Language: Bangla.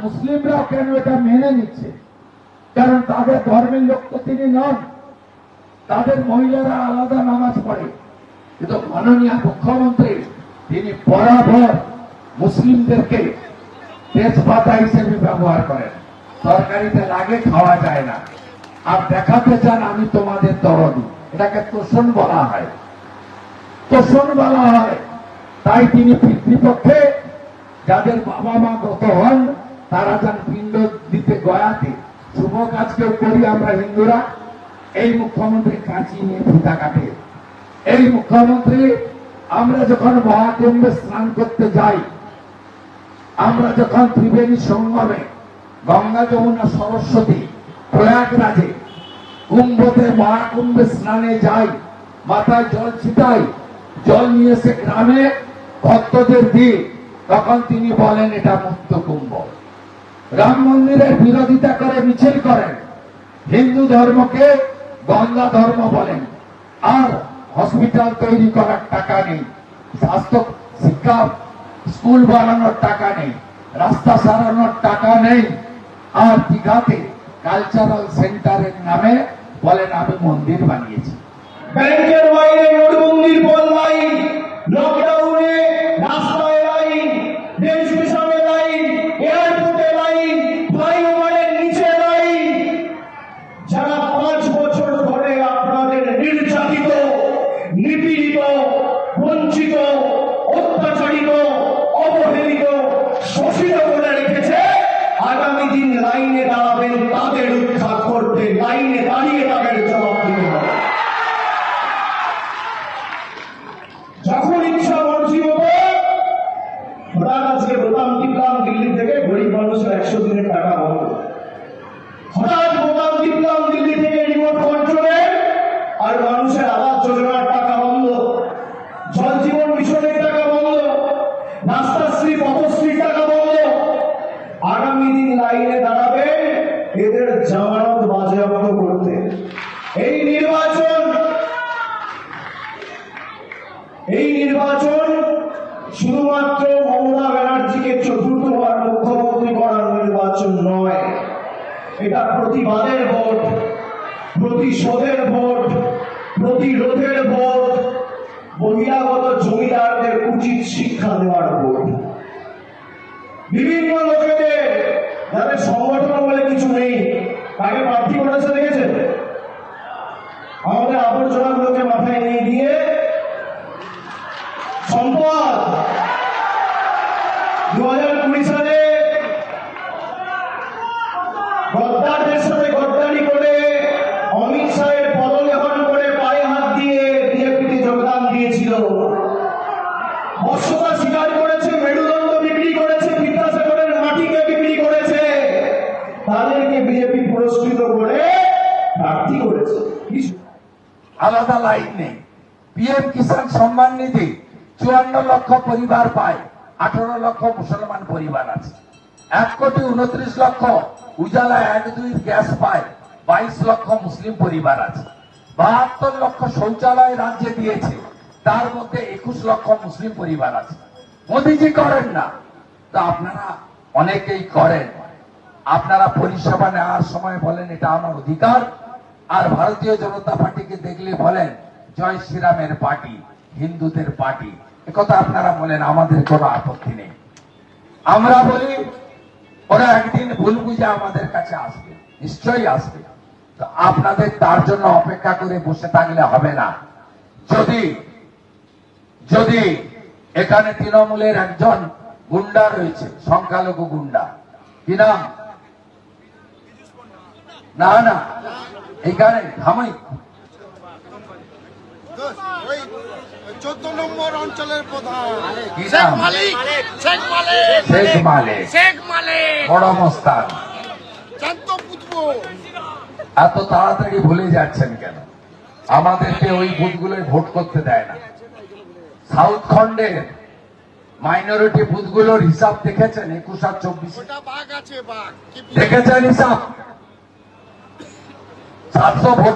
মুসলিমরাও কেন এটা মেনে নিচ্ছে? কারণ তাদের ধর্মের লোক তো তিনি নন, তাদের মহিলারা আলাদা নামাজ পড়ে। কিন্তু মাননীয় মুখ্যমন্ত্রী তিনি বরাবর মুসলিমদেরকে তেজপাতা হিসেবে ব্যবহার করেন। তরকারিতে লাগে, খাওয়া যায় না, আর দেখাতে চান আমি তোমাদের দরদি। এটাকে তোষণ বলা হয়, তোষণ বলা হয়। তাই তিনি পিতৃপক্ষে যাদের বাবা মা গত হন তারা যান পিণ্ড দিতে গয়াতে, শুভ কাজ কেউ করি আমরা হিন্দুরা, এই মুখ্যমন্ত্রী কাঁচি নিয়ে ফিতা কাটে। এই মুখ্যমন্ত্রী আমরা যখন মহাকুম্ভে স্নান করতে যাই, আমরা যখন ত্রিবেণী সঙ্গমে গঙ্গা যমুনা সরস্বতী প্রয়াগরাজে কুম্ভতে মহাকুম্ভে স্নানে যাই, মাথায় জল ছিটাই, জল নিয়ে এসে গ্রামে ভক্তদের দিই, তখন তিনি বলেন এটা মুক্ত কুম্ভ। রাম মন্দিরের বিরোধিতা করে মিছিল করেন, হিন্দু ধর্মকে গঙ্গা ধর্ম বলেন। আর হসপিটাল তৈরি করার টাকা নেই, স্বাস্থ্য শিক্ষা স্কুল বানানোর টাকা নেই, রাস্তা সারানোর টাকা নেই। আর দীঘাতে কালচারাল সেন্টারের নামে বলেন আমি মন্দির বানিয়েছি। ব্যাংকের বাইরে নোটবন্দির পর লাইন, লকডাউনে রাস্তায় লাইন, রেল স্টেশনে লাইন, এয়ারপোর্টে লাইন, ফ্লাইওভারের নিচে লাইন। যারা 5 বছর ধরে আপনাদের নির্যাতিত, নিপীড়িত, বঞ্চিত, অত্যাচারিত, অবহেলিত, শোষিত করে রেখেছে, আগামী দিন লাইনে দাঁড়াবেন তাদের উদ্ধার করতে, লাইনে দাঁড়িয়ে তাদের জবাব দিতে হবে। যখন ইচ্ছা মর্জি মতো হঠাৎ আজকে বোতাম টিপলাম দিল্লি থেকে গরিব মানুষের 100 দিনের টাকা বন্ধ, হঠাৎ বোতাম টিপলাম দিল্লি থেকে রিমোট কন্ট্রোলে আর মানুষের আবাস যোজনার টাকা বন্ধ, জল জীবন মিশনের টাকা বন্ধ, রাস্তাশ্রী পথশ্রীর টাকা বন্ধ। আগামী দিন লাইনে দাঁড়াবে এদের জামানত বাজেয়াপ্ত করতে। এই নির্বাচন শুধুমাত্র মমতা ব্যানার্জিকে চতুর্থবার মুখ্যমন্ত্রী করার নির্বাচন নয়, এটা প্রতিবাদের ভোট, প্রতিশোধের ভোট, প্রতিরোধের ভোট, বহিরাগত জমিদারদের উচিত শিক্ষা দেওয়ার ভোট। বিভিন্ন লোকেদের যাদের সংগঠন বলে কিছু নেই তাকে প্রার্থী করেছে দেখেছেন, আমাদের আবর্জনাগুলোকে মাথায় নিয়ে গিয়ে সম্পদ 2020 সালে গদ্দারদের সাথে গদ্দারি করে অমিত শাহের পদলেখন করে পায়ে হাত দিয়ে বিজেপিতে যোগদান দিয়েছিল। বর্ষতা স্বীকার করেছে, মেরুদণ্ড বিক্রি করেছে, বিদ্যাসাগরের মাটিকে বিক্রি করেছে, তাদেরকে বিজেপি পুরস্কৃত করে প্রার্থী করেছে। আলাদা লাইন নেই। পিএম কিষাণ সম্মান নিধি 54 লক্ষ পরিবার পায়, 18 লক্ষ মুসলমান পরিবার আছে। 1,29,00,000 উজালা 1-2 গ্যাস পায়, 22 লক্ষ মুসলিম পরিবার আছে। 72 লক্ষ শৌচালয় রাজ্যে দিয়েছে, তার মধ্যে 21 লক্ষ মুসলিম পরিবার আছে। মোদীজি করেন না, তো আপনারা অনেকেই করেন। আপনারা পরিষেবা নেওয়ার সময় বলেন এটা আমার অধিকার, আর ভারতীয় জনতা পার্টিকে দেখলে বলেন জয় শ্রীরামের পার্টি, হিন্দুদের পার্টি। একথা আপনারা বলেন, আমাদের কোনো আপত্তি নেই। আমরা বলি ওরা একদিন ভুল বুঝে আমাদের কাছে আসবে, নিশ্চয়ই আসবে। তো আপনাদের তার জন্য অপেক্ষা করে বসে থাকলে হবে না। যদি এখানে তৃণমূলের একজন গুন্ডা রয়েছে, সংখ্যালঘু গুন্ডা, কি নাম? না এখানে থামাই 14 নম্বর অঞ্চলের প্রধান শেখ মালিক বড় মস্তান। এত তাড়াতাড়ি ভুলে যাচ্ছেন কেন? আমাদেরকে ওই বুথগুলোয় ভোট করতে দেয় না। সাউথ খন্ডের মাইনরিটি বুথগুলোর হিসাব দেখেছেন? 21 আর 24 দেখেছেন হিসাব? 700 ভোট